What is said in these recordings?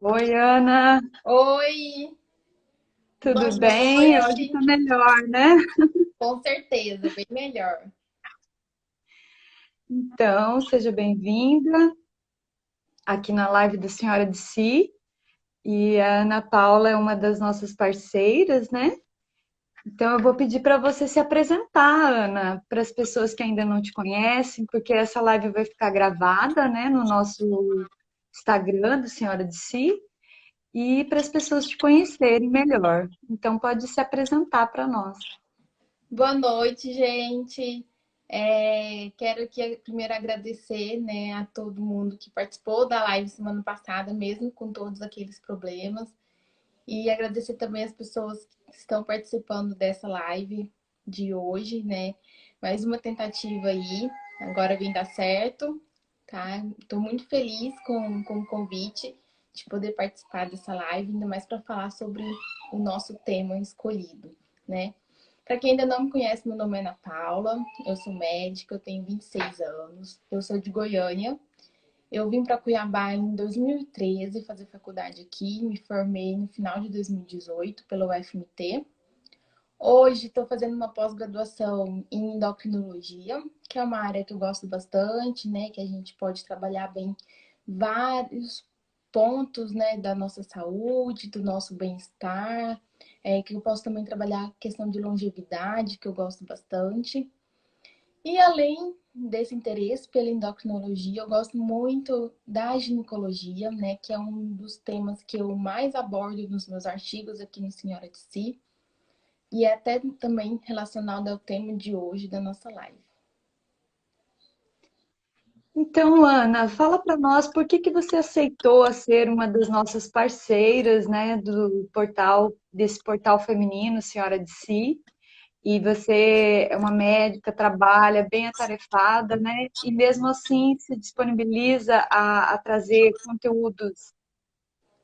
Oi, Ana, Oi, tudo boa bem? Hoje noite. tá melhor, né? Com certeza, bem melhor. Então, seja bem-vinda aqui na live da Senhora de Si. E a Ana Paula é uma das nossas parceiras, né? Então, eu vou pedir para você se apresentar, Ana, para as pessoas que ainda não te conhecem, porque essa live vai ficar gravada, né, no nosso Instagram do Senhora de Si, e para as pessoas te conhecerem melhor. Então, pode se apresentar para nós. Boa noite, gente. Quero aqui primeiro agradecer, né, a todo mundo que participou da live semana passada, mesmo com todos aqueles problemas. E agradecer também as pessoas que estão participando dessa live de hoje, né? Mais uma tentativa aí, agora vem dar certo, tá? Estou muito feliz com o convite de poder participar dessa live, ainda mais para falar sobre o nosso tema escolhido, né? Para quem ainda não me conhece, meu nome é Ana Paula, eu sou médica, eu tenho 26 anos, eu sou de Goiânia. Eu vim para Cuiabá em 2013 fazer faculdade aqui, me formei no final de 2018 pela UFMT. Hoje estou fazendo uma pós-graduação em endocrinologia, que é uma área que eu gosto bastante, né? Que a gente pode trabalhar bem vários pontos, né, da nossa saúde, do nosso bem-estar, que eu posso também trabalhar a questão de longevidade, que eu gosto bastante. E além desse interesse pela endocrinologia, eu gosto muito da ginecologia, né, que é um dos temas que eu mais abordo nos meus artigos aqui no Senhora de Si, e é até também relacionado ao tema de hoje da nossa live. Então, Ana, fala para nós por que que você aceitou ser uma das nossas parceiras, né, do portal, desse portal feminino, Senhora de Si, e você é uma médica, trabalha bem atarefada, né, e mesmo assim se disponibiliza a trazer conteúdos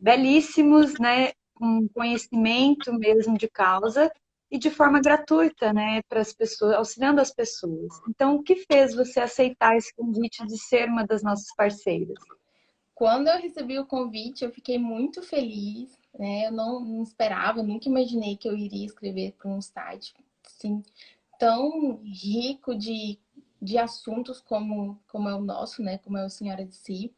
belíssimos, né, com conhecimento mesmo de causa e de forma gratuita, né, para as pessoas, auxiliando as pessoas. Então, o que fez você aceitar esse convite de ser uma das nossas parceiras? Quando eu recebi o convite, eu fiquei muito feliz, né? Eu não esperava, nunca imaginei que eu iria escrever para um site assim, tão rico de assuntos como é o nosso, né? Como é o Senhora de Si.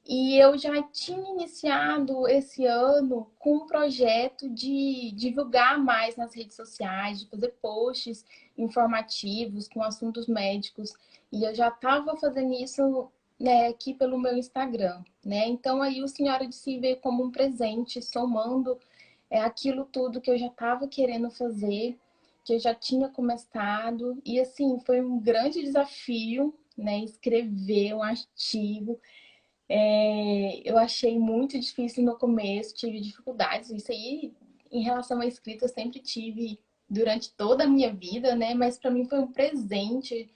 E eu já tinha iniciado esse ano com um projeto de divulgar mais nas redes sociais, de fazer posts informativos com assuntos médicos. E eu já estava fazendo isso, né, aqui pelo meu Instagram, né? Então aí o Senhora de Si veio como um presente, somando aquilo tudo que eu já estava querendo fazer, que eu já tinha começado. E assim, foi um grande desafio, né, escrever um artigo. Eu achei muito difícil no começo, tive dificuldades. Isso aí, em relação à escrita, eu sempre tive durante toda a minha vida, né? Mas para mim foi um presente.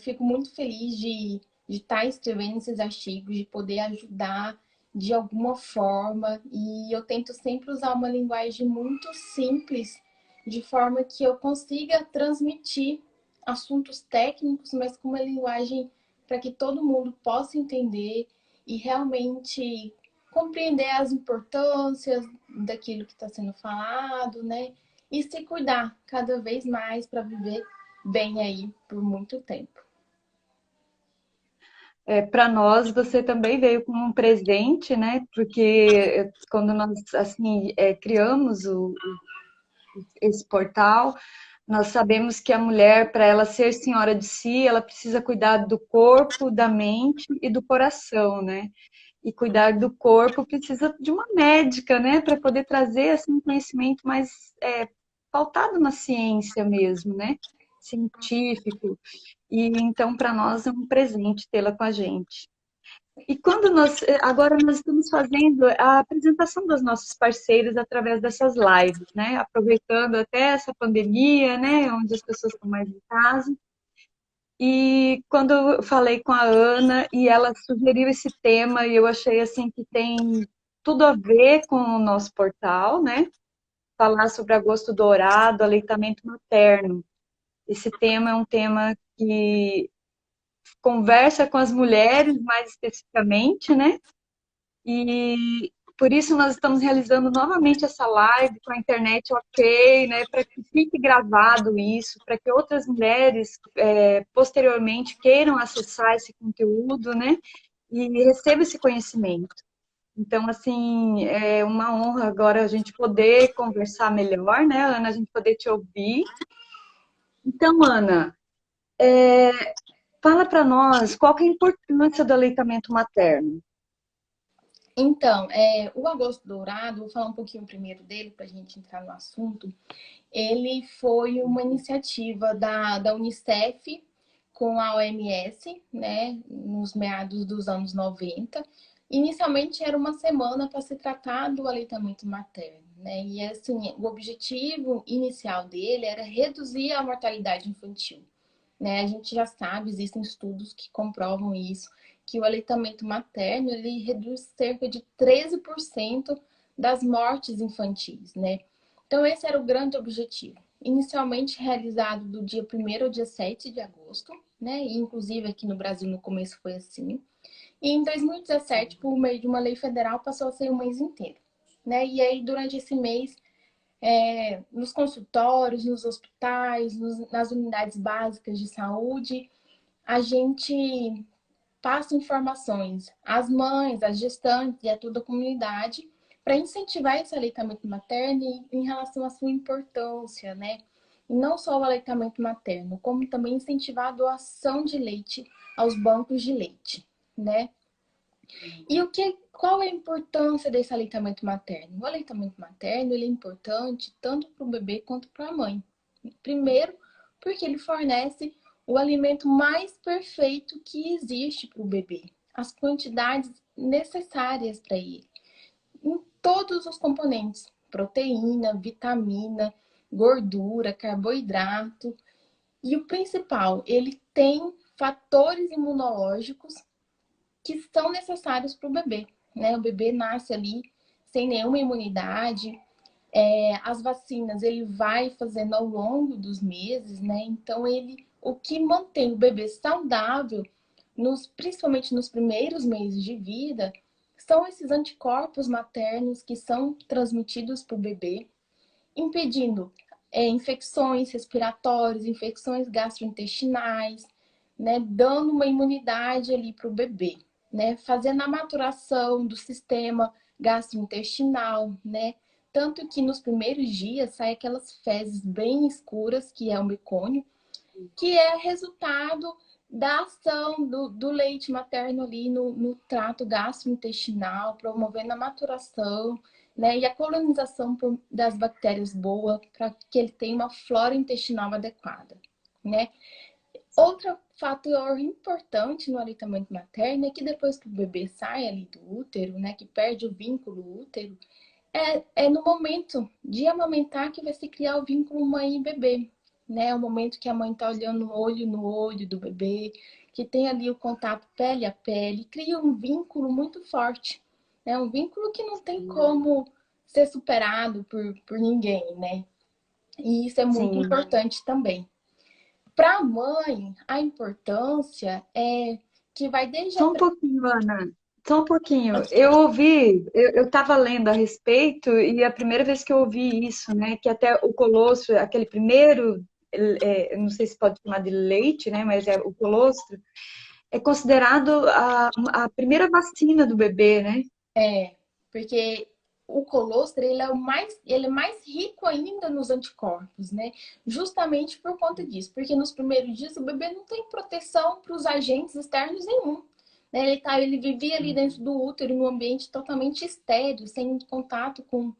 Fico muito feliz de estar escrevendo esses artigos, de poder ajudar de alguma forma. E eu tento sempre usar uma linguagem muito simples, de forma que eu consiga transmitir assuntos técnicos, mas com uma linguagem para que todo mundo possa entender e realmente compreender as importâncias daquilo que está sendo falado, né? E se cuidar cada vez mais para viver bem aí por muito tempo. Para nós, você também veio como um presente, né? Porque quando nós assim criamos esse portal, nós sabemos que a mulher, para ela ser senhora de si, ela precisa cuidar do corpo, da mente e do coração, né? E cuidar do corpo precisa de uma médica, né? Para poder trazer assim, um conhecimento mais pautado na ciência mesmo, né? Científico. E então, para nós, é um presente tê-la com a gente. E quando agora nós estamos fazendo a apresentação dos nossos parceiros através dessas lives, né? Aproveitando até essa pandemia, né? Onde as pessoas estão mais em casa. E quando eu falei com a Ana e ela sugeriu esse tema, e eu achei assim que tem tudo a ver com o nosso portal, né? Falar sobre agosto dourado, aleitamento materno. Esse tema é um tema que conversa com as mulheres mais especificamente, né? por isso nós estamos realizando novamente essa live com a internet ok, né, para que fique gravado isso, para que outras mulheres posteriormente queiram acessar esse conteúdo, né, e recebam esse conhecimento. Então, assim, é uma honra agora a gente poder conversar melhor, né, Ana, a gente poder te ouvir. Então, Ana, fala para nós qual que é a importância do aleitamento materno. Então, o Agosto Dourado, vou falar um pouquinho primeiro dele para a gente entrar no assunto. Ele foi uma iniciativa da Unicef com a OMS, né, nos meados dos anos 90. Inicialmente era uma semana para se tratar do aleitamento materno, né? E assim, o objetivo inicial dele era reduzir a mortalidade infantil, né? A gente já sabe, existem estudos que comprovam isso, que o aleitamento materno ele reduz cerca de 13% das mortes infantis, né? Então esse era o grande objetivo. Inicialmente realizado do dia 1º ao dia 7 de agosto, né? E, inclusive aqui no Brasil no começo foi assim. E em 2017, por meio de uma lei federal, passou a ser o mês inteiro, né? E aí durante esse mês nos consultórios, nos hospitais, nas unidades básicas de saúde, a gente passa informações às mães, às gestantes e a toda a comunidade para incentivar esse aleitamento materno em relação à sua importância, né? E não só o aleitamento materno, como também incentivar a doação de leite aos bancos de leite, né? E qual é a importância desse aleitamento materno? O aleitamento materno ele é importante tanto para o bebê quanto para a mãe. Primeiro, porque ele fornece o alimento mais perfeito que existe para o bebê, as quantidades necessárias para ele, em todos os componentes: proteína, vitamina, gordura, carboidrato. E o principal, ele tem fatores imunológicos que são necessários para o bebê, né? O bebê nasce ali sem nenhuma imunidade. As vacinas ele vai fazendo ao longo dos meses, né? Então o que mantém o bebê saudável, principalmente nos primeiros meses de vida, são esses anticorpos maternos que são transmitidos para o bebê, impedindo infecções respiratórias, infecções gastrointestinais, né? Dando uma imunidade ali para o bebê, né? Fazendo a maturação do sistema gastrointestinal, né? Tanto que nos primeiros dias saem aquelas fezes bem escuras, que é o mecônio, que é resultado da ação do leite materno ali no trato gastrointestinal, promovendo a maturação, né, e a colonização das bactérias boas para que ele tenha uma flora intestinal adequada, né? Outro fator importante no aleitamento materno é que depois que o bebê sai ali do útero, né, que perde o vínculo útero, é no momento de amamentar que vai se criar o vínculo mãe e bebê, né? É o momento que a mãe está olhando olho no olho do bebê, que tem ali o contato pele a pele, cria um vínculo muito forte, né? Um vínculo que não tem como ser superado por ninguém, né? E isso é muito Sim. importante também. Para a mãe, a importância é que vai desde a... Só um pouquinho, Ana. Só um pouquinho. Eu estava lendo a respeito e a primeira vez que eu ouvi isso, né, que até o colostro, aquele primeiro, não sei se pode chamar de leite, né, mas é o colostro, é considerado a primeira vacina do bebê, né? Porque o colostro ele é mais rico ainda nos anticorpos, né? Justamente por conta disso, porque nos primeiros dias o bebê não tem proteção para os agentes externos nenhum, né? Ele vivia ali dentro do útero, num ambiente totalmente estéril, sem contato com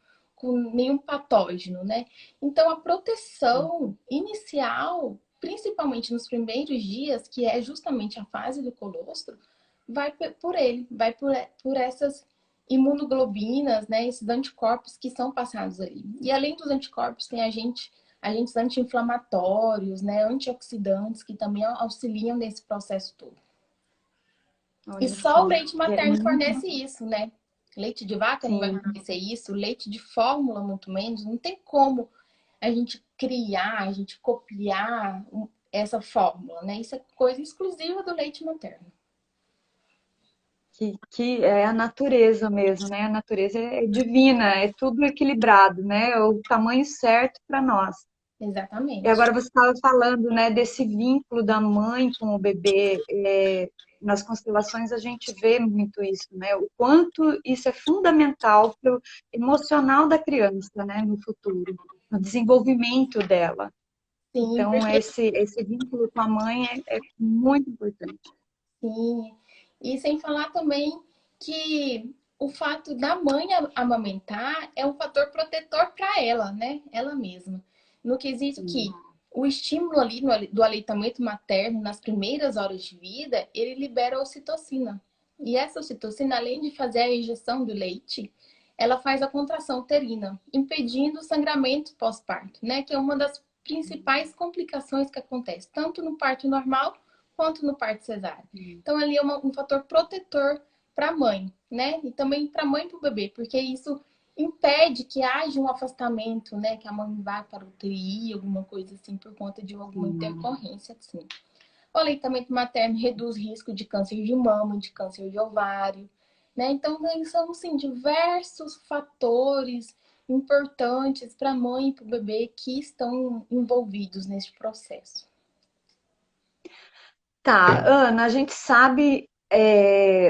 nenhum patógeno, né? Então a proteção inicial, principalmente nos primeiros dias, que é justamente a fase do colostro, vai por ele, vai por essas imunoglobinas, né, esses anticorpos que são passados ali. E além dos anticorpos, tem agentes anti-inflamatórios, né, antioxidantes, que também auxiliam nesse processo todo. E Olha só o só. leite materno fornece isso, né? Leite de vaca não vai Sim. fornecer isso, leite de fórmula muito menos. Não tem como a gente criar, a gente copiar essa fórmula, né? Isso é coisa exclusiva do leite materno. que é a natureza mesmo, né? A natureza é divina, é tudo equilibrado, né? É o tamanho certo para nós. E Exatamente. agora você estava falando, né, desse vínculo da mãe com o bebê. Nas constelações a gente vê muito isso, né? O quanto isso é fundamental para o emocional da criança, né, no futuro, no desenvolvimento dela. Sim, Então, porque esse vínculo com a mãe é muito importante. sim. E sem falar também que o fato da mãe amamentar é um fator protetor para ela, né? Ela mesma. No quesito que o estímulo ali do aleitamento materno nas primeiras horas de vida, ele libera a ocitocina. E essa ocitocina, além de fazer a injeção do leite, ela faz a contração uterina, impedindo o sangramento pós-parto, né? Que é uma das principais complicações que acontece, tanto no parto normal quanto no parto cesárea. Então, ali é um fator protetor para a mãe, né? E também para a mãe e para o bebê, porque isso impede que haja um afastamento, né? Que a mãe vá para o UTI, alguma coisa assim, por conta de alguma intercorrência, assim. O aleitamento materno reduz risco de câncer de mama, de câncer de ovário, né? Então, são, assim, diversos fatores importantes para a mãe e para o bebê que estão envolvidos neste processo. Tá, Ana, a gente sabe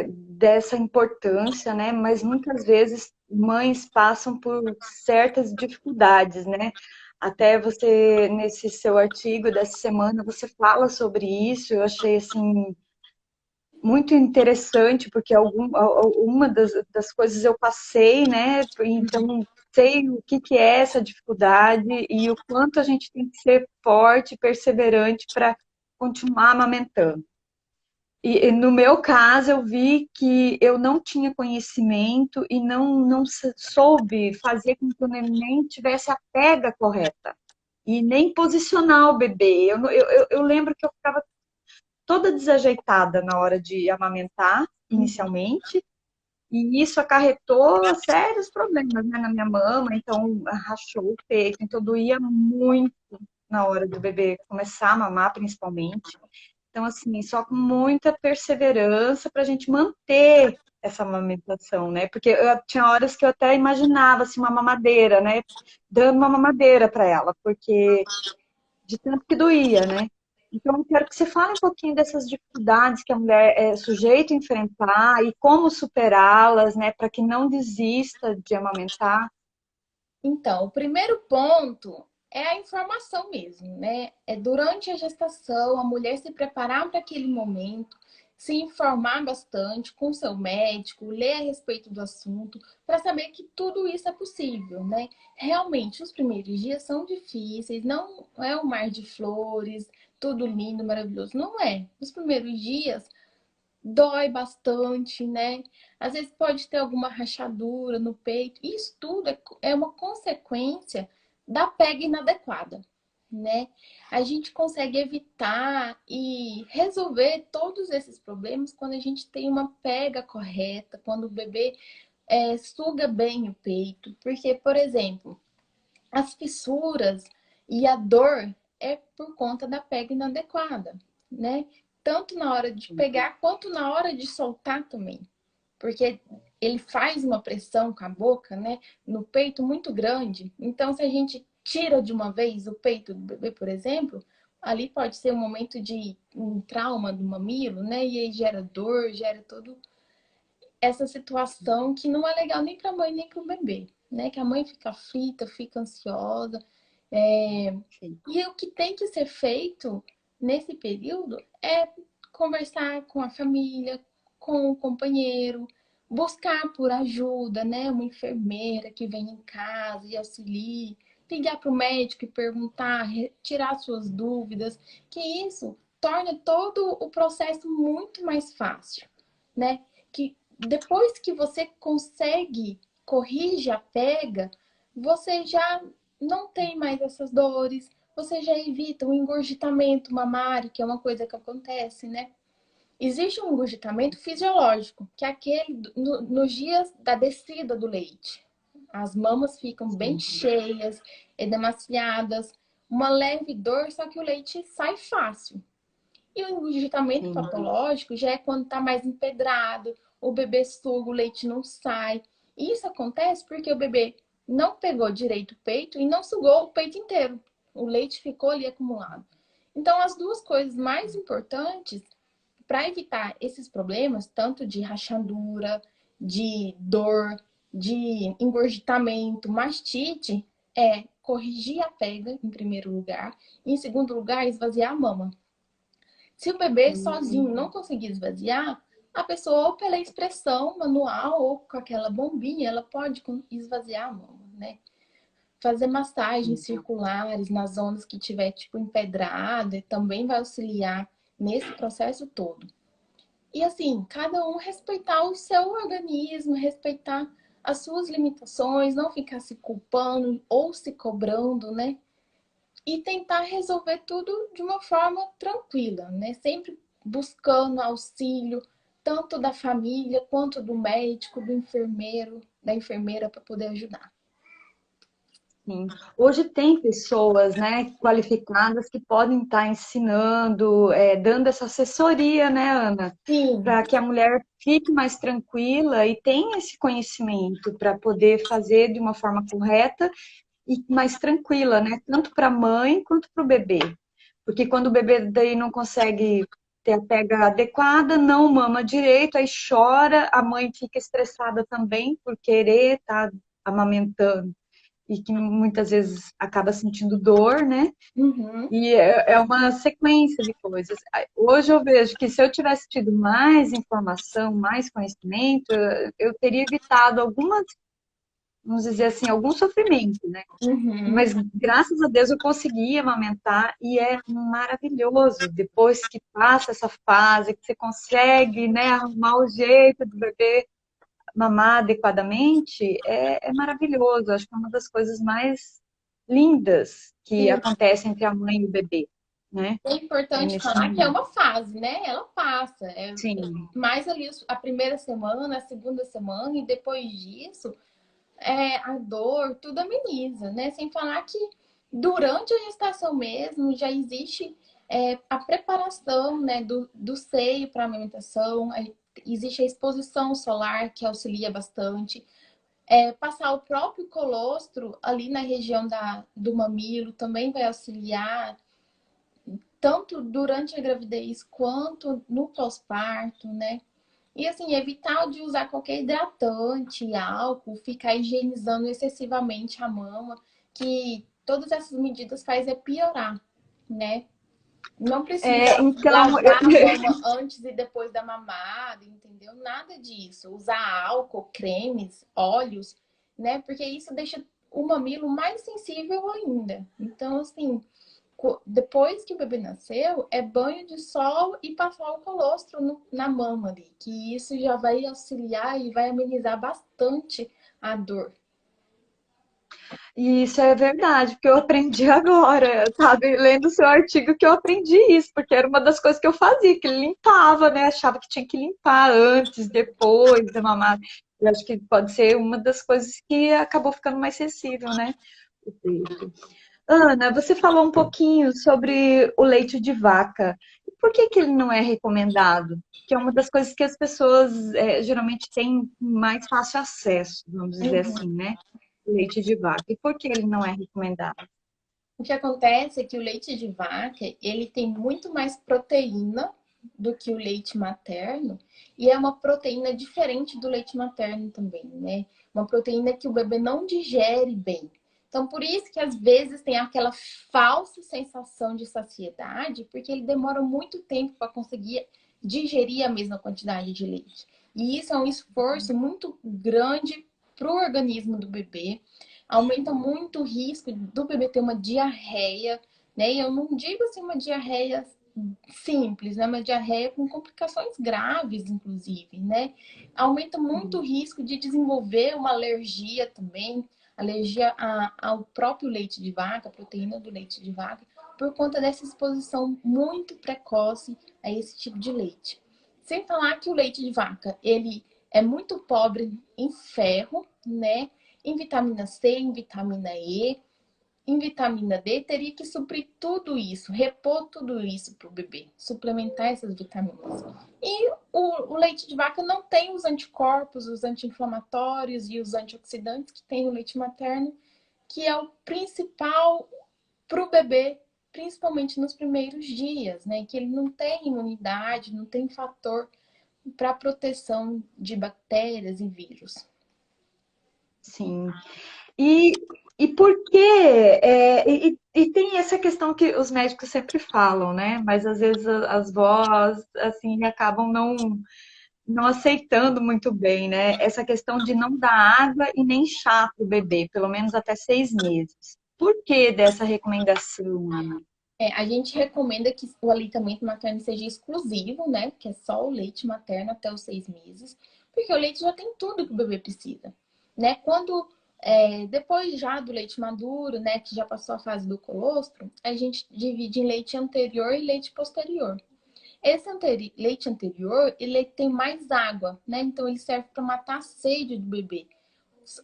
dessa importância, né? Mas muitas vezes mães passam por certas dificuldades, né? Até você, nesse seu artigo dessa semana, você fala sobre isso. Eu achei, assim, muito interessante, porque uma das coisas eu passei, né? Então, sei o que é essa dificuldade e o quanto a gente tem que ser forte e perseverante para continuar amamentando. E no meu caso, eu vi que eu não tinha conhecimento e não soube fazer com que o neném tivesse a pega correta e nem posicionar o bebê. Eu lembro que eu ficava toda desajeitada na hora de amamentar, inicialmente, e isso acarretou sérios problemas, né, na minha mama, então rachou o peito, então doía muito na hora do bebê começar a mamar, principalmente. Então, assim, só com muita perseverança para a gente manter essa amamentação, né? Porque eu tinha horas que eu até imaginava assim, uma mamadeira, né? Dando uma mamadeira para ela, porque de tanto que doía, né? Então, eu quero que você fale um pouquinho dessas dificuldades que a mulher é sujeita a enfrentar e como superá-las, né? Para que não desista de amamentar. Então, o primeiro ponto é a informação mesmo, né? É durante a gestação, a mulher se preparar para aquele momento, se informar bastante com seu médico, ler a respeito do assunto, para saber que tudo isso é possível, né? Realmente, os primeiros dias são difíceis, não é um mar de flores, tudo lindo, maravilhoso. Não é. Os primeiros dias dói bastante, né? Às vezes pode ter alguma rachadura no peito. Isso tudo é uma consequência da pega inadequada, né? A gente consegue evitar e resolver todos esses problemas quando a gente tem uma pega correta, quando o bebê suga bem o peito. Porque, por exemplo, as fissuras e a dor é por conta da pega inadequada, né? Tanto na hora de pegar quanto na hora de soltar também. Porque ele faz uma pressão com a boca, né, no peito muito grande. Então, se a gente tira de uma vez o peito do bebê, por exemplo, ali pode ser um momento de um trauma do mamilo, né? E aí gera dor, gera todo essa situação que não é legal nem para a mãe nem para o bebê, né? Que a mãe fica aflita, fica ansiosa. E o que tem que ser feito nesse período é conversar com a família, com o companheiro, buscar por ajuda, né? Uma enfermeira que vem em casa e auxilie, ligar para o médico e perguntar, tirar suas dúvidas, que isso torna todo o processo muito mais fácil, né? Que depois que você consegue corrige a pega, você já não tem mais essas dores, você já evita o engurgitamento mamário, que é uma coisa que acontece, né? Existe um engurgitamento fisiológico, que é aquele nos dias da descida do leite. As mamas ficam bem cheias, edemaciadas, uma leve dor, só que o leite sai fácil. E o engurgitamento Sim. patológico já é quando está mais empedrado, o bebê suga, o leite não sai. E isso acontece porque o bebê não pegou direito o peito e não sugou o peito inteiro. O leite ficou ali acumulado. Então, as duas coisas mais importantes para evitar esses problemas, tanto de rachadura, de dor, de engurgitamento, mastite, é corrigir a pega, em primeiro lugar, e em segundo lugar, esvaziar a mama. Se o bebê sozinho não conseguir esvaziar, a pessoa, ou pela expressão manual, ou com aquela bombinha, ela pode esvaziar a mama, né? Fazer massagens circulares nas zonas que tiver, tipo, empedrada, também vai auxiliar nesse processo todo. E assim, cada um respeitar o seu organismo, respeitar as suas limitações, não ficar se culpando ou se cobrando, né? E tentar resolver tudo de uma forma tranquila, né? Sempre buscando auxílio, tanto da família quanto do médico, do enfermeiro, da enfermeira para poder ajudar. Sim. Hoje tem pessoas, né, qualificadas que podem estar ensinando, dando essa assessoria, né, Ana, Sim. para que a mulher fique mais tranquila e tenha esse conhecimento para poder fazer de uma forma correta e mais tranquila, né, tanto para a mãe quanto para o bebê. Porque quando o bebê daí não consegue ter a pega adequada, não mama direito, aí chora, a mãe fica estressada também por querer estar amamentando e que muitas vezes acaba sentindo dor, né? Uhum. E é uma sequência de coisas. Hoje eu vejo que se eu tivesse tido mais informação, mais conhecimento, eu teria evitado algumas, vamos dizer assim, algum sofrimento, né? Uhum. Mas graças a Deus eu consegui amamentar e é maravilhoso. Depois que passa essa fase, que você consegue, né, arrumar o jeito do bebê mamar adequadamente, é maravilhoso. Acho que é uma das coisas mais lindas que Sim. acontece entre a mãe e o bebê, né? É importante Nesse falar que é momento. uma fase, né? Ela passa. Sim. Mais ali a primeira semana, a segunda semana, e depois disso, a dor, tudo ameniza, né? Sem falar que durante a gestação mesmo já existe a preparação, né, do seio para a amamentação, existe a exposição solar que auxilia bastante. Passar o próprio colostro ali na região do mamilo também vai auxiliar, tanto durante a gravidez quanto no pós-parto, né? E assim, evitar de usar qualquer hidratante, álcool, ficar higienizando excessivamente a mama, que todas essas medidas faz piorar, né? Não precisa Então, lavar a mama antes e depois da mamada, entendeu? Nada disso. Usar álcool, cremes, óleos, né? Porque isso deixa o mamilo mais sensível ainda. Então, assim, depois que o bebê nasceu, é banho de sol e passar o colostro na mama ali, que isso já vai auxiliar e vai amenizar bastante a dor. e isso é verdade, porque eu aprendi agora, sabe? Lendo o seu artigo que eu aprendi isso, porque era uma das coisas que eu fazia, que ele limpava, né? Achava que tinha que limpar antes, depois da mamada. Eu acho que pode ser uma das coisas que acabou ficando mais sensível, né? O peito. Ana, você falou um pouquinho sobre o leite de vaca. E por que que ele não é recomendado? Que é uma das coisas que as pessoas geralmente têm mais fácil acesso, vamos dizer assim, né? O leite de vaca. E por que ele não é recomendado? O que acontece é que o leite de vaca, ele tem muito mais proteína do que o leite materno, e é uma proteína diferente do leite materno também, né? Uma proteína que o bebê não digere bem. Então, por isso que às vezes tem aquela falsa sensação de saciedade, porque ele demora muito tempo para conseguir digerir a mesma quantidade de leite. E isso é um esforço muito grande para o organismo do bebê, aumenta muito o risco do bebê ter uma diarreia, né? E eu não digo assim uma diarreia simples, né? Uma diarreia com complicações graves, inclusive, né? Aumenta muito o risco de desenvolver uma alergia também, alergia ao próprio leite de vaca, a proteína do leite de vaca, por conta dessa exposição muito precoce a esse tipo de leite. Sem falar que o leite de vaca, ele é muito pobre em ferro, né? Em vitamina C, em vitamina E, em vitamina D, teria que suprir tudo isso, repor tudo isso para o bebê, suplementar essas vitaminas. E o leite de vaca não tem os anticorpos, os anti-inflamatórios e os antioxidantes que tem no leite materno, que é o principal para o bebê, principalmente nos primeiros dias, né? Que ele não tem imunidade, não tem fator para proteção de bactérias e vírus. Sim. E, e por que? E tem essa questão que os médicos sempre falam, né? Mas às vezes as vós, assim, acabam não aceitando muito bem, né? Essa questão de não dar água e nem chá para o bebê, pelo menos até 6 meses. Por que dessa recomendação, Ana? A gente recomenda que o aleitamento materno seja exclusivo, né? Que é só o leite materno até os 6 meses, porque o leite já tem tudo que o bebê precisa, né? Depois já do leite maduro, né? Que já passou a fase do colostro, a gente divide em leite anterior e leite posterior. Esse leite anterior, ele tem mais água, né? Então ele serve para matar a sede do bebê.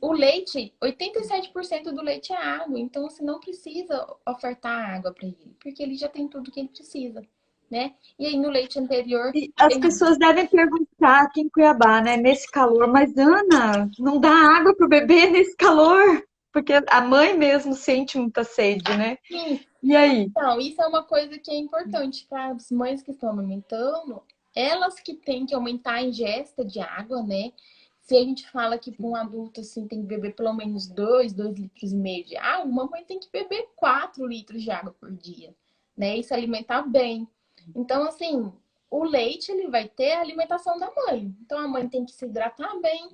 O leite, 87% do leite é água, então você não precisa ofertar água para ele, porque ele já tem tudo que ele precisa, né? E aí no leite anterior, E as ele... pessoas devem perguntar aqui em Cuiabá, né? Nesse calor, mas Ana, não dá água para o bebê nesse calor? Porque a mãe mesmo sente muita sede, né? Sim, E aí? então, isso é uma coisa que é importante para as mães que estão amamentando, elas que têm que aumentar a ingesta de água, né? Se a gente fala que para um adulto assim tem que beber pelo menos 2,5 litros de água, uma mãe tem que beber 4 litros de água por dia, né? E se alimentar bem. Então, assim, o leite ele vai ter a alimentação da mãe. Então a mãe tem que se hidratar bem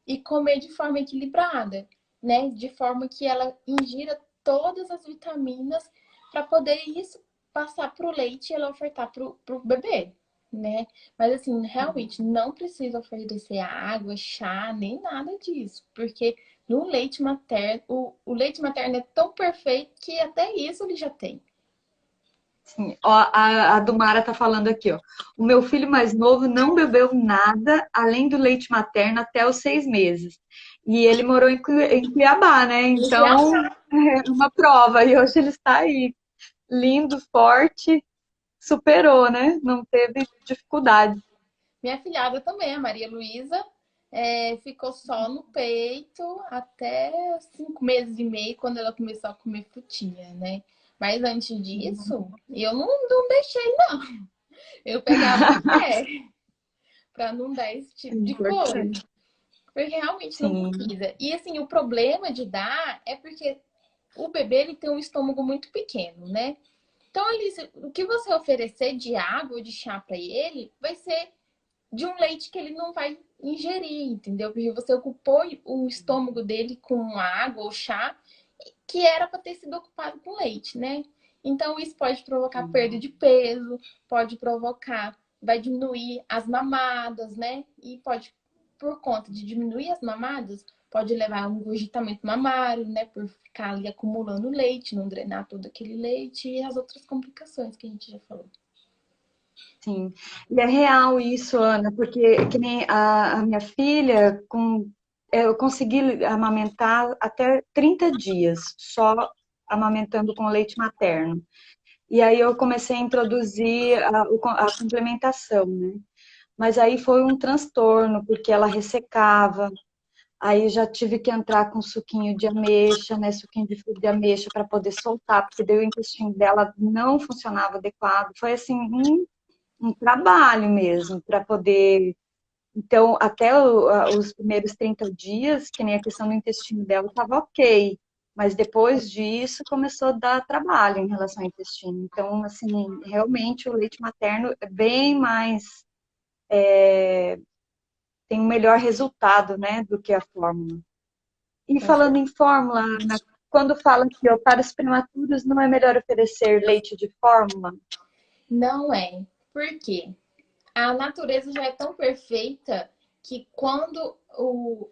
e comer de forma equilibrada, né? De forma que ela ingira todas as vitaminas para poder isso passar para o leite e ela ofertar para o bebê, né? Mas assim, realmente não precisa oferecer água, chá, nem nada disso, porque no leite materno, o leite materno é tão perfeito que até isso ele já tem. Sim, ó, a Dumara tá falando aqui, ó. O meu filho mais novo não bebeu nada além do leite materno até os 6 meses. E ele morou em Cuiabá, né? Então, é uma prova. E hoje ele está aí, lindo, forte, superou, né? Não teve dificuldade. Minha filhada também, a Maria Luísa, ficou só no peito até 5 meses e meio, quando ela começou a comer frutinha, né? Mas antes disso, eu não deixei, não. Eu pegava no pé para não dar esse É tipo de coisa. importante. Porque realmente não Sim. precisa. E assim, o problema de dar é porque o bebê ele tem um estômago muito pequeno, né? Então, o que você oferecer de água ou de chá para ele vai ser de um leite que ele não vai ingerir, entendeu? Porque você ocupou o estômago dele com água ou chá que era para ter sido ocupado com leite, né? Então, isso pode provocar perda de peso, pode provocar, vai diminuir as mamadas, né? E pode, por conta de diminuir as mamadas, pode levar a um engurgitamento mamário, né? Por ficar ali acumulando leite, não drenar todo aquele leite e as outras complicações que a gente já falou. Sim, e é real isso, Ana, porque que nem a minha filha, eu consegui amamentar até 30 dias, só amamentando com leite materno. E aí eu comecei a introduzir a complementação, né? Mas aí foi um transtorno, porque ela ressecava, aí já tive que entrar com suquinho de ameixa, né? Suquinho de fruto de ameixa para poder soltar, porque daí o intestino dela não funcionava adequado. Foi assim, um trabalho mesmo para poder. Então, até os primeiros 30 dias, que nem a questão do intestino dela estava ok, mas depois disso começou a dar trabalho em relação ao intestino. Então, assim, realmente o leite materno é bem mais. Tem um melhor resultado, né, do que a fórmula. E Com falando certeza. em fórmula, Ana, quando fala que ó, para os prematuros não é melhor oferecer leite de fórmula? Não é. Por quê? A natureza já é tão perfeita que quando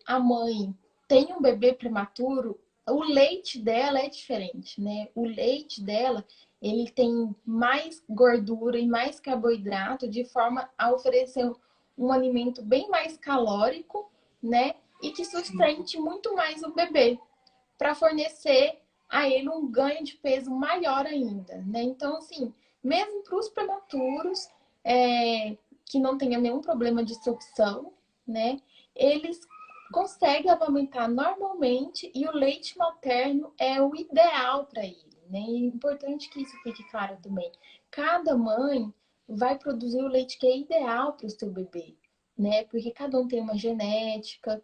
a mãe tem um bebê prematuro, o leite dela é diferente, né? O leite dela, ele tem mais gordura e mais carboidrato de forma a oferecer um alimento bem mais calórico, né? E que sustente muito mais o bebê, para fornecer a ele um ganho de peso maior ainda, né? Então, assim, mesmo para os prematuros, é, que não tenha nenhum problema de sucção, né? Eles conseguem amamentar normalmente e o leite materno é o ideal para ele, né? E é importante que isso fique claro também. Cada mãe vai produzir o leite que é ideal para o seu bebê, né? Porque cada um tem uma genética,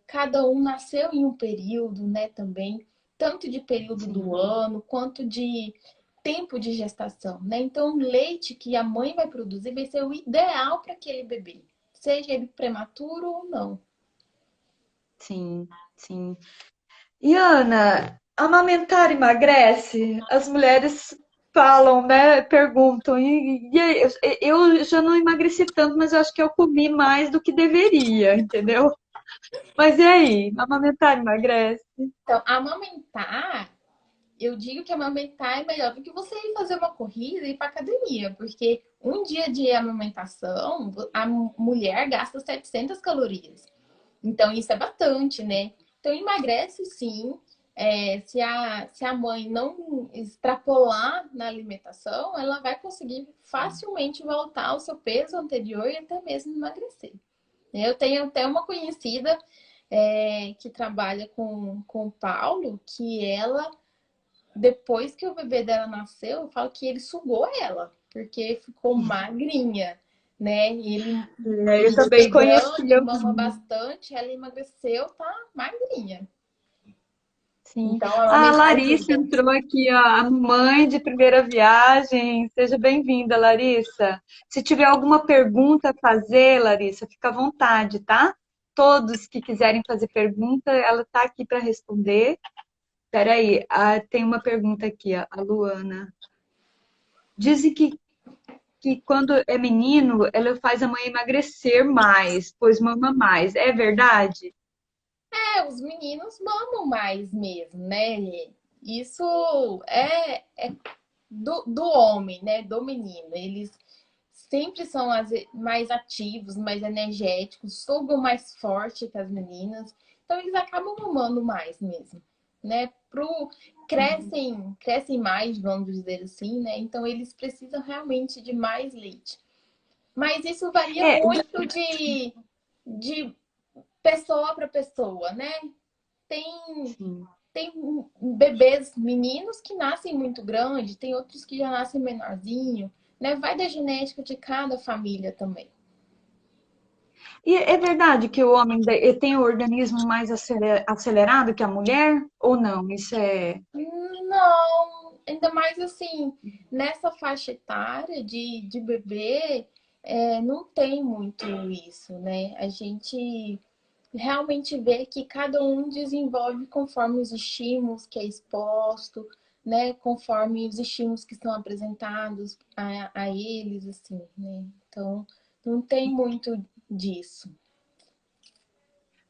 cada um nasceu em um período, né? Também, tanto de período do Sim. ano quanto de tempo de gestação, né? Então, o leite que a mãe vai produzir vai ser o ideal para aquele bebê, seja ele prematuro ou não. Sim, sim. E Ana, amamentar emagrece? As mulheres falam, né? Perguntam. E aí, eu já não emagreci tanto, mas eu acho que eu comi mais do que deveria, entendeu? Mas e aí? Amamentar emagrece? Então, amamentar, eu digo que amamentar é melhor do que você ir fazer uma corrida e ir para academia, porque um dia de amamentação, a mulher gasta 700 calorias. Então, isso é bastante, né? Então, emagrece sim. Se a mãe não extrapolar na alimentação, ela vai conseguir facilmente voltar ao seu peso anterior e até mesmo emagrecer. Eu tenho até uma conhecida que trabalha com o Paulo, que ela, depois que o bebê dela nasceu, eu falo que ele sugou ela, porque ficou magrinha, né? E ele, É, eu um bebê também conheci grande, mama algumas. bastante, ela emagreceu, tá magrinha. Sim. Então, A amamentar Larissa ajuda. entrou aqui, ó, a mãe de primeira viagem. Seja bem-vinda, Larissa. Se tiver alguma pergunta a fazer, Larissa, fica à vontade, tá? Todos que quiserem fazer pergunta, ela está aqui para responder. Peraí, tem uma pergunta aqui, ó, a Luana. Dizem que quando é menino, ela faz a mãe emagrecer mais, pois mama mais. É verdade? Os meninos mamam mais mesmo, né? Isso é do homem, né? Do menino. Eles sempre são mais ativos, mais energéticos, sugam mais forte que as meninas. Então eles acabam mamando mais mesmo, né? Crescem mais, vamos dizer assim, né? Então eles precisam realmente de mais leite. Mas isso varia É, muito de pessoa para pessoa, né? Tem sim. tem bebês meninos que nascem muito grande, tem outros que já nascem menorzinho, né? Vai da genética de cada família também. E é verdade que o homem tem o organismo mais acelerado que a mulher? Ou não? Isso é. Não, ainda mais assim, nessa faixa etária de bebê, não tem muito isso, né? A gente realmente vê que cada um desenvolve conforme os estímulos que é exposto, né? Conforme os estímulos que são apresentados a eles, assim, né? Então, não tem muito disso.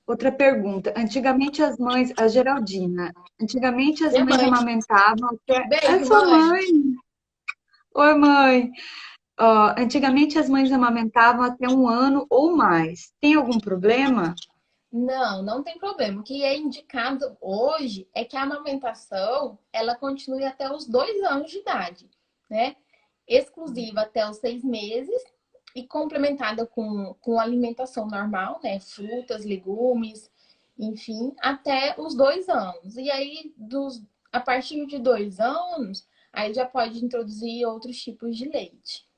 Outra pergunta. Antigamente as mães, a Geraldina, antigamente as Minha mães mãe, amamentavam até. É beijo, sua mãe. mãe? Oi, mãe. Ó, antigamente as mães amamentavam até 1 ano ou mais. Tem algum problema? Não, não tem problema. O que é indicado hoje é que a amamentação ela continue até os 2 anos de idade, né? Exclusiva até os 6 meses e complementada com alimentação normal, né? Frutas, legumes, enfim, até os 2 anos. E aí, a partir de 2 anos, aí já pode introduzir outros tipos de leite.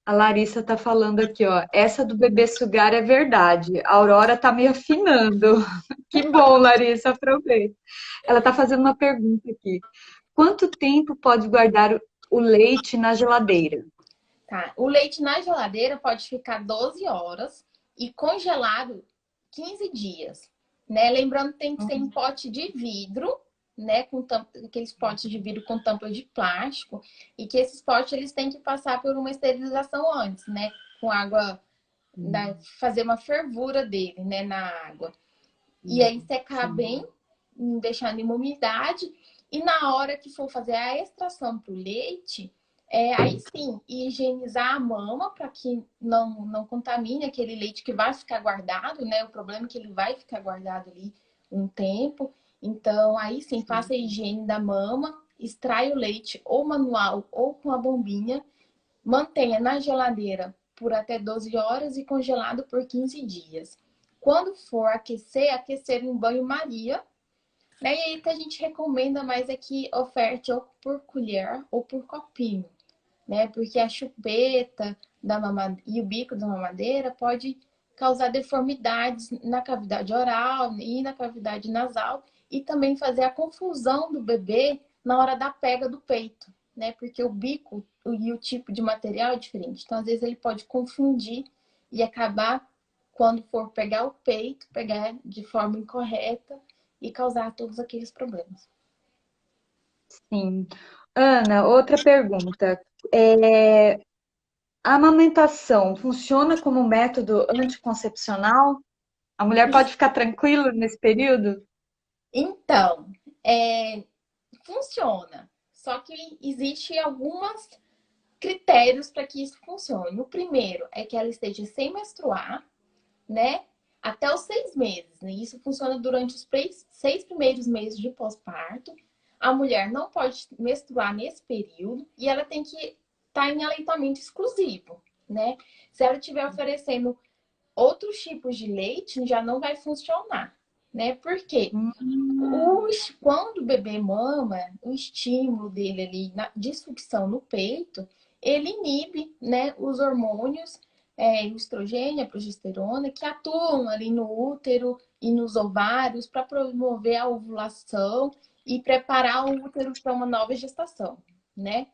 A Larissa tá falando aqui, ó. Essa do bebê sugar é verdade. A Aurora tá me afinando. Que bom, Larissa, aproveita. Ela tá fazendo uma pergunta aqui. Quanto tempo pode guardar o leite na geladeira? Tá? O leite na geladeira pode ficar 12 horas e congelado 15 dias, né? Lembrando que tem que ser em pote de vidro, né? Com aqueles potes de vidro com tampa de plástico e que esses potes eles têm que passar por uma esterilização antes, né? Com água, fazer uma fervura dele, né? Na água. E aí secar Sim. bem, deixando em uma umidade. E na hora que for fazer a extração para o leite, aí sim, higienizar a mama para que não contamine aquele leite que vai ficar guardado, né? O problema é que ele vai ficar guardado ali um tempo. Então, aí sim, faça a higiene da mama, extrai o leite ou manual ou com a bombinha Mantenha na geladeira por até 12 horas e congelado por 15 dias. Quando for aquecer, aquecer em banho-maria, né? E aí o que a gente recomenda mais é que oferte ou por colher ou por copinho, né? Porque a chupeta e o bico da mamadeira pode causar deformidades na cavidade oral e na cavidade nasal e também fazer a confusão do bebê na hora da pega do peito, né? Porque o bico e o tipo de material é diferente. Então, às vezes, ele pode confundir e acabar, quando for pegar o peito, pegar de forma incorreta e causar todos aqueles problemas. Sim. Ana, outra pergunta. É, a amamentação funciona como método anticoncepcional? A mulher pode ficar tranquila nesse período? Então, funciona. Só que existe alguns critérios para que isso funcione. O primeiro é que ela esteja sem menstruar, né? Até os 6 meses. Né? Isso funciona durante os 6 primeiros meses de pós-parto. A mulher não pode menstruar nesse período e ela tem que estar em aleitamento exclusivo, né? Se ela estiver oferecendo outros tipos de leite, já não vai funcionar, né? Por quê? Quando o bebê mama, o estímulo dele ali de sucção no peito, ele inibe, né, os hormônios, o estrogênio, a progesterona, que atuam ali no útero e nos ovários para promover a ovulação e preparar o útero para uma nova gestação, né?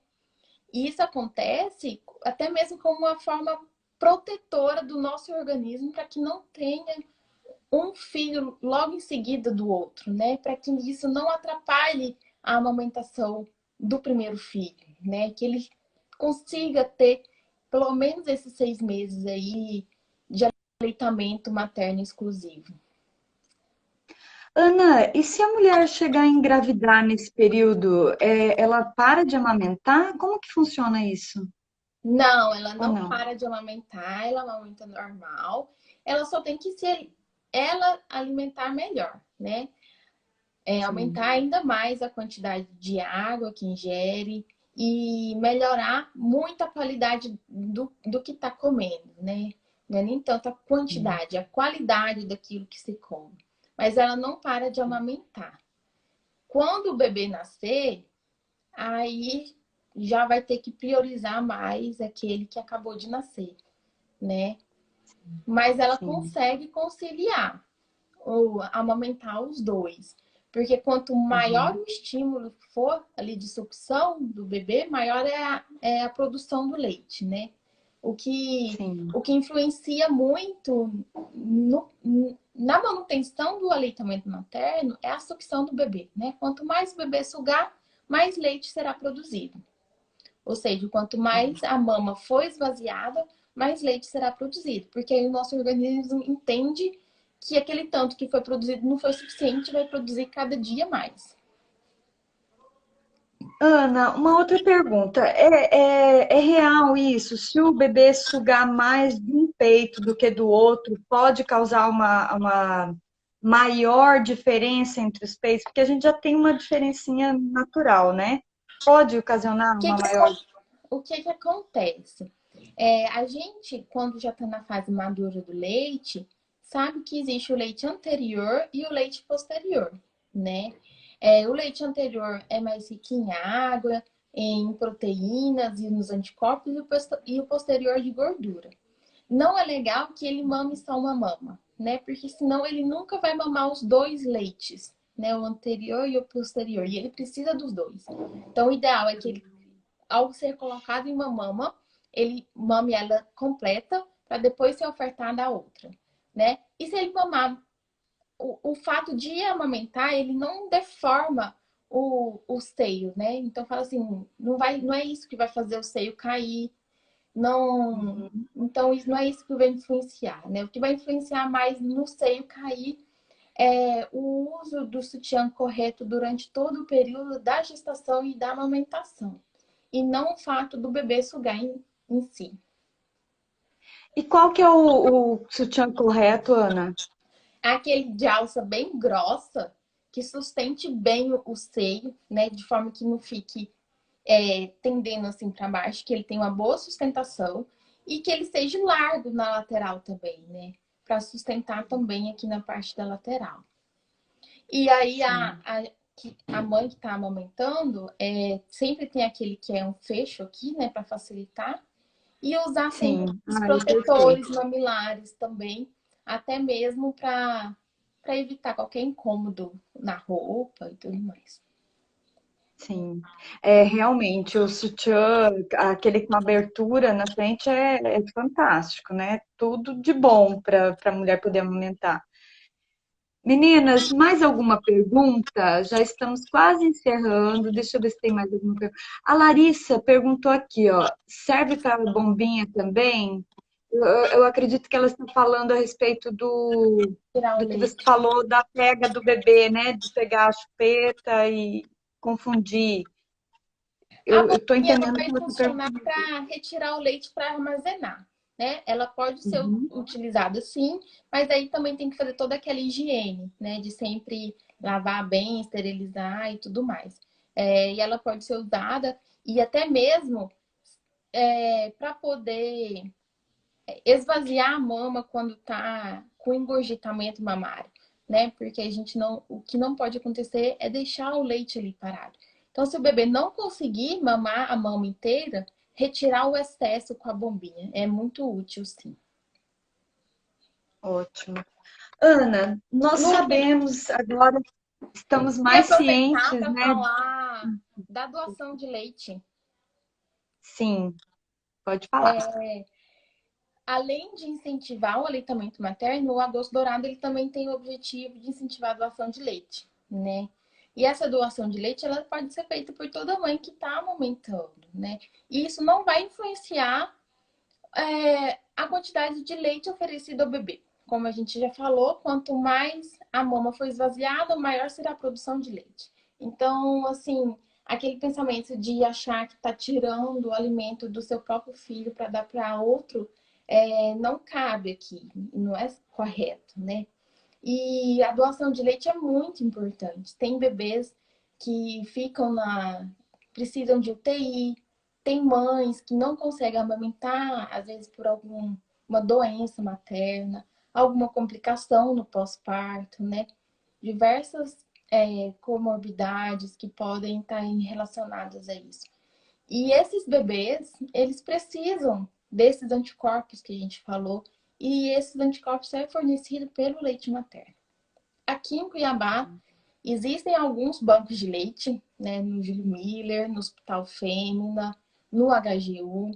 E isso acontece até mesmo como uma forma protetora do nosso organismo para que não tenha um filho logo em seguida do outro, né? Para que isso não atrapalhe a amamentação do primeiro filho, né? Que ele consiga ter pelo menos esses 6 meses aí de aleitamento materno exclusivo. Ana, e se a mulher chegar a engravidar nesse período, ela para de amamentar? Como que funciona isso? Não, ela Ou não não? para de amamentar, ela amamenta normal. Ela só tem que se ela alimentar melhor, né? Sim. Aumentar ainda mais a quantidade de água que ingere e melhorar muito a qualidade do que está comendo, né? Não é nem tanto a quantidade, a qualidade daquilo que se come. Mas ela não para de amamentar. Quando o bebê nascer, aí já vai ter que priorizar mais aquele que acabou de nascer, né? Mas ela Sim. consegue conciliar ou amamentar os dois. Porque quanto maior Uhum. o estímulo for ali de sucção do bebê, maior é a produção do leite, né? O que, Sim. o que influencia muito na manutenção do aleitamento materno é a sucção do bebê, né? Quanto mais o bebê sugar, mais leite será produzido. Ou seja, quanto mais a mama for esvaziada, mais leite será produzido. Porque aí o nosso organismo entende que aquele tanto que foi produzido não foi suficiente, vai produzir cada dia mais. Ana, uma outra pergunta. É real isso? Se o bebê sugar mais de um peito do que do outro, pode causar uma maior diferença entre os peitos? Porque a gente já tem uma diferencinha natural, né? Pode ocasionar O que, uma que, maior. o que, que acontece? A gente, quando já está na fase madura do leite, sabe que existe o leite anterior e o leite posterior, né? O leite anterior é mais rico em água, em proteínas e nos anticorpos, e o posterior de gordura. Não é legal que ele mame só uma mama, né? Porque senão ele nunca vai mamar os dois leites, né? O anterior e o posterior. E ele precisa dos dois. Então, o ideal é que ele, ao ser colocado em uma mama, ele mame ela completa para depois ser ofertada a outra, né? E se ele mamar, o fato de amamentar, ele não deforma o seio, né? Então, fala assim, não é isso que vai fazer o seio cair, não, então isso não é isso que vai influenciar, né? O que vai influenciar mais no seio cair é o uso do sutiã correto durante todo o período da gestação e da amamentação, e não o fato do bebê sugar em si. E qual que é o sutiã correto, Ana? É aquele de alça bem grossa que sustente bem o seio, né? De forma que não fique tendendo assim para baixo, que ele tenha uma boa sustentação e que ele seja largo na lateral também, né? Para sustentar também aqui na parte da lateral. E aí a mãe que está amamentando sempre tem aquele que é um fecho aqui, né, para facilitar. E usar sempre Sim. os Eu sei. protetores mamilares também, até mesmo para evitar qualquer incômodo na roupa e tudo mais. Sim. Realmente, o sutiã, aquele com abertura na frente, é fantástico, né? Tudo de bom para a mulher poder amamentar. Meninas, mais alguma pergunta? Já estamos quase encerrando. Deixa eu ver se tem mais alguma pergunta. A Larissa perguntou aqui, ó, serve para bombinha também? Eu acredito que ela está falando a respeito Tirar o do que você leite. falou da pega do bebê, né? De pegar a chupeta e confundir. A Eu estou bombinha ela entendendo o que vai você está funcionar perguntando. para retirar o leite para armazenar, né? Ela pode ser Uhum. utilizada sim, mas aí também tem que fazer toda aquela higiene, né? De sempre lavar bem, esterilizar e tudo mais. E ela pode ser usada e até mesmo para poder esvaziar a mama quando tá com engurgitamento mamário, né? Porque a gente não, o que não pode acontecer é deixar o leite ali parado. Então, se o bebê não conseguir mamar a mama inteira, retirar o excesso com a bombinha é muito útil, sim. Ótimo. Ana, nós No, sabemos agora, estamos e mais aproveitar cientes, para né? falar da doação de leite. Sim, pode falar. Além de incentivar o aleitamento materno, o agosto dourado ele também tem o objetivo de incentivar a doação de leite, né? E essa doação de leite ela pode ser feita por toda mãe que está amamentando, né? E isso não vai influenciar a quantidade de leite oferecido ao bebê. Como a gente já falou, quanto mais a mama for esvaziada, maior será a produção de leite. Então, assim, aquele pensamento de achar que está tirando o alimento do seu próprio filho para dar para outro, não cabe aqui, não é correto, né? E a doação de leite é muito importante. Tem bebês que precisam de UTI, tem mães que não conseguem amamentar, às vezes por alguma doença materna, alguma complicação no pós-parto, né? Diversas comorbidades que podem estar relacionadas a isso. E esses bebês, eles precisam desses anticorpos que a gente falou, e esses anticorpos é fornecido pelo leite materno. Aqui em Cuiabá, existem alguns bancos de leite, né, no Júlio Miller, no Hospital Fêmea, no HGU.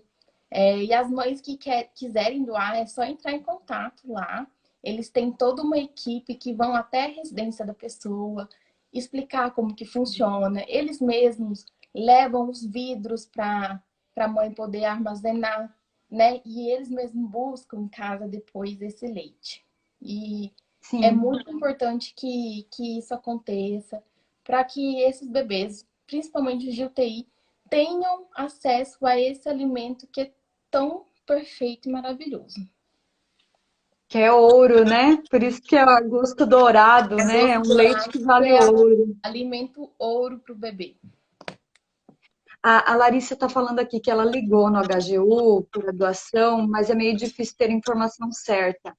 E as mães que quiserem doar, é só entrar em contato lá. Eles têm toda uma equipe que vão até a residência da pessoa, explicar como que funciona. Eles mesmos levam os vidros para a mãe poder armazenar, né? E eles mesmos buscam em casa depois esse leite. E é Sim. muito importante que isso aconteça para que esses bebês, principalmente os de UTI, tenham acesso a esse alimento que é tão perfeito e maravilhoso. Que é ouro, né? Por isso que é gosto dourado, É né? É doce um leite dourado, que que vale é o ouro. alimento ouro para o bebê. A Larissa está falando aqui que ela ligou no HGU para doação, mas é meio difícil ter informação certa.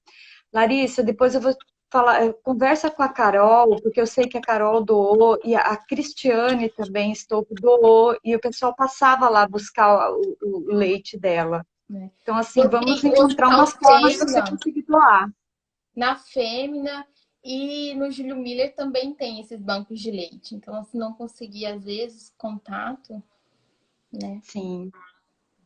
Larissa, depois eu vou falar, conversa com a Carol, porque eu sei que a Carol doou e a Cristiane também Stolpe doou, e o pessoal passava lá buscar o leite dela. Né? Então, assim, Eu vamos vi o encontrar Hospital uma forma de você Fêmea, conseguir doar. na Fêmea e no Júlio Miller também tem esses bancos de leite. Então, se não conseguir, às vezes, contato, né? Sim,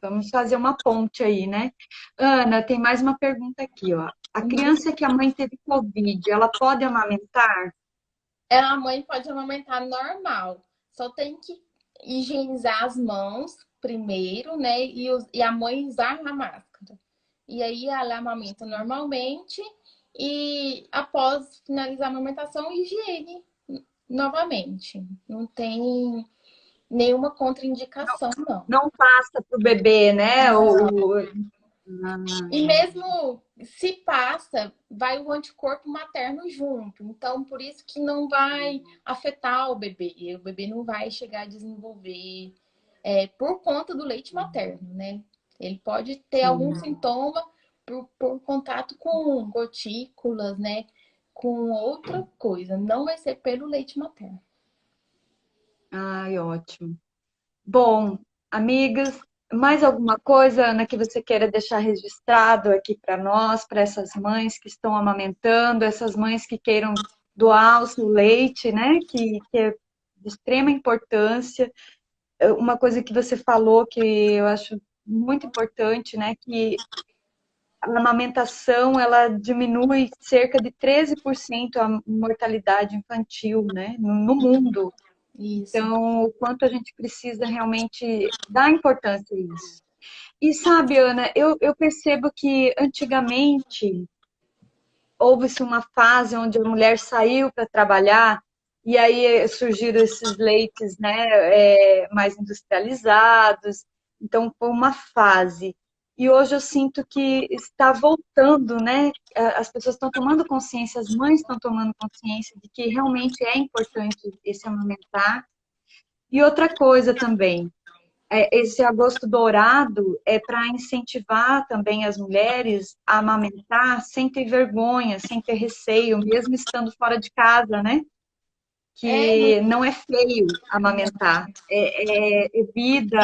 vamos fazer uma ponte aí, né? Ana, tem mais uma pergunta aqui, ó. A criança que a mãe teve Covid, ela pode amamentar? A mãe pode amamentar normal. Só tem que higienizar as mãos primeiro, né? E a mãe usar a máscara. E aí ela amamenta normalmente e após finalizar a amamentação, higiene novamente. Não tem nenhuma contraindicação, não. Não passa para o bebê, né? E mesmo se passa, vai o anticorpo materno junto. Então, por isso que não vai afetar o bebê. O bebê não vai chegar a desenvolver por conta do leite materno, né? Ele pode ter algum Sim. sintoma por contato com gotículas, né? Com outra coisa. Não vai ser pelo leite materno. Ai, ótimo. Bom, amigas, mais alguma coisa, Ana, que você queira deixar registrado aqui para nós, para essas mães que estão amamentando, essas mães que queiram doar o seu leite, né? Que é de extrema importância. Uma coisa que você falou que eu acho muito importante, né? Que a amamentação ela diminui cerca de 13% a mortalidade infantil, né? No mundo. Isso. Então, o quanto a gente precisa realmente dar importância a isso. E sabe, Ana, eu percebo que antigamente houve-se uma fase onde a mulher saiu para trabalhar e aí surgiram esses leites, né, mais industrializados. Então, foi uma fase. E hoje eu sinto que está voltando, né? As pessoas estão tomando consciência, as mães estão tomando consciência de que realmente é importante esse amamentar. E outra coisa também, esse agosto dourado é para incentivar também as mulheres a amamentar sem ter vergonha, sem ter receio, mesmo estando fora de casa, né? Não, Que não é feio amamentar, é vida,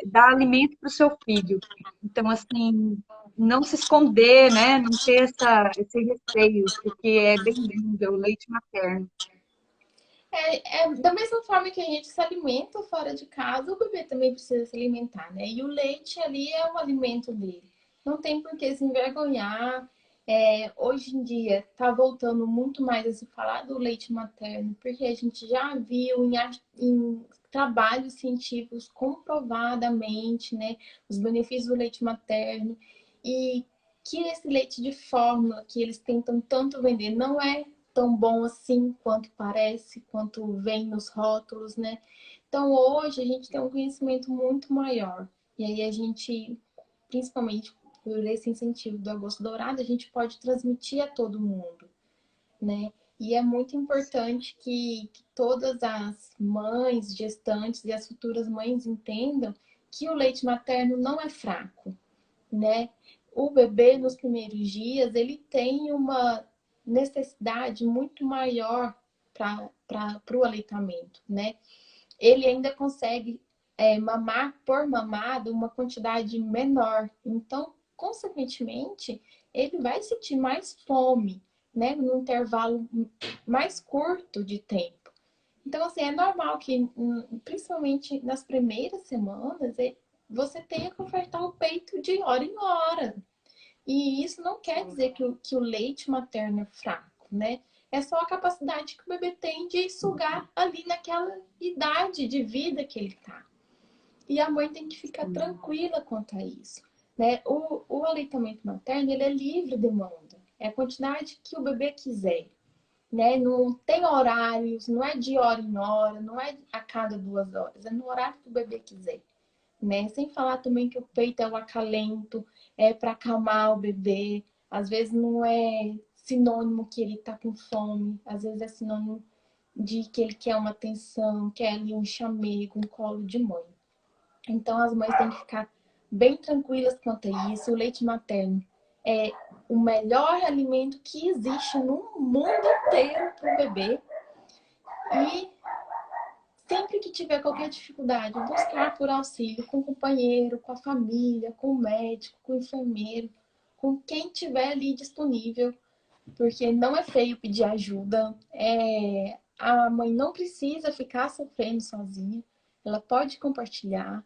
dar alimento para o seu filho. Então, assim, não se esconder, né? Não ter esse receio, porque é bem-vindo, é o leite materno. da mesma forma que a gente se alimenta fora de casa, o bebê também precisa se alimentar, né? E o leite ali é o alimento dele. Não tem por que se envergonhar. Hoje em dia está voltando muito mais a se falar do leite materno, porque a gente já viu em trabalhos científicos comprovadamente, né, os benefícios do leite materno e que esse leite de fórmula que eles tentam tanto vender não é tão bom assim quanto parece, quanto vem nos rótulos, né? Então hoje a gente tem um conhecimento muito maior. E aí a gente, principalmente por esse incentivo do Agosto Dourado, a gente pode transmitir a todo mundo, né? E é muito importante que todas as mães, gestantes e as futuras mães entendam que o leite materno não é fraco, né? O bebê nos primeiros dias ele tem uma necessidade muito maior para o aleitamento, né? Ele ainda consegue mamar por mamado uma quantidade menor. Então, consequentemente, ele vai sentir mais fome, né? No intervalo mais curto de tempo. Então, assim, é normal que, principalmente nas primeiras semanas, você tenha que ofertar o peito de hora em hora. E isso não quer dizer que o leite materno é fraco, né? É só a capacidade que o bebê tem de sugar ali naquela idade de vida que ele tá. E a mãe tem que ficar tranquila quanto a isso, né? O aleitamento materno, ele é livre demanda. É a quantidade que o bebê quiser, né? Não tem horários, não é de hora em hora, não é a cada 2 horas, é no horário que o bebê quiser, né? Sem falar também que o peito é o acalento, é para acalmar o bebê. Às vezes não é sinônimo que ele tá com fome, às vezes é sinônimo de que ele quer uma atenção, quer ali um chamego, um colo de mãe. Então as mães têm que ficar bem tranquilas quanto a isso. O leite materno é o melhor alimento que existe no mundo inteiro para o bebê. E sempre que tiver qualquer dificuldade, buscar por auxílio com o companheiro, com a família, com o médico, com o enfermeiro, com quem tiver ali disponível, porque não é feio pedir ajuda. A mãe não precisa ficar sofrendo sozinha, ela pode compartilhar,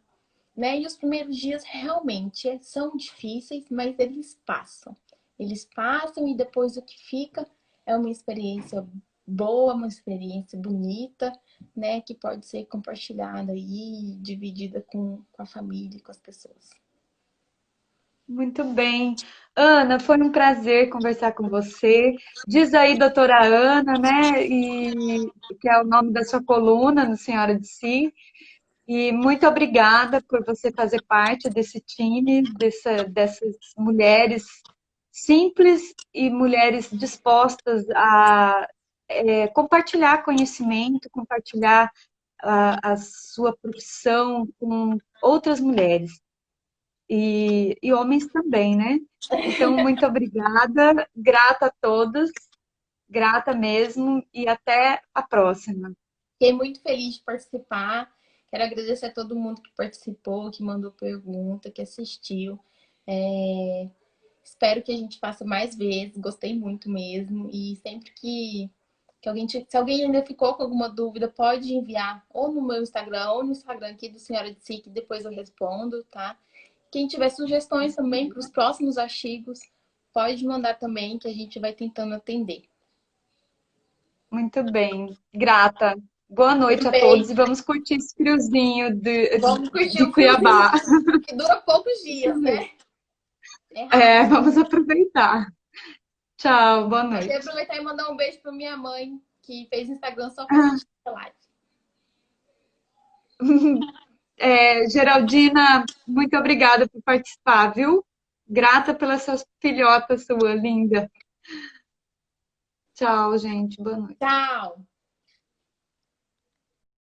né? E os primeiros dias realmente são difíceis, mas eles passam. Eles passam e depois o que fica é uma experiência boa, uma experiência bonita, né? Que pode ser compartilhada e dividida com a família, com as pessoas. Muito bem. Ana, foi um prazer conversar com você. Diz aí, doutora Ana, né? E que é o nome da sua coluna no Senhora de Si. E muito obrigada por você fazer parte desse time, dessas mulheres simples e mulheres dispostas a compartilhar conhecimento, compartilhar a sua profissão com outras mulheres e homens também, né? Então, muito obrigada, grata a todos, grata mesmo e até a próxima. Fiquei muito feliz de participar. Quero agradecer a todo mundo que participou, que mandou pergunta, que assistiu. É, espero que a gente faça mais vezes. Gostei muito mesmo. E sempre que alguém, se alguém ainda ficou com alguma dúvida, pode enviar ou no meu Instagram ou no Instagram aqui do Senhora de Si, que depois eu respondo, tá? Quem tiver sugestões também para os próximos artigos, pode mandar também, que a gente vai tentando atender. Muito bem, grata. Boa noite a Também todos e vamos curtir esse friozinho vamos curtir de o friozinho Cuiabá. que dura poucos dias, né? É É, rápido. vamos aproveitar. Tchau, boa Até noite. aproveitar e mandar um beijo para minha mãe, que fez Instagram só para assistir a live. Geraldina, muito obrigada por participar, viu? Grata pelas suas filhotas, sua linda. Tchau, gente. Boa noite. Tchau!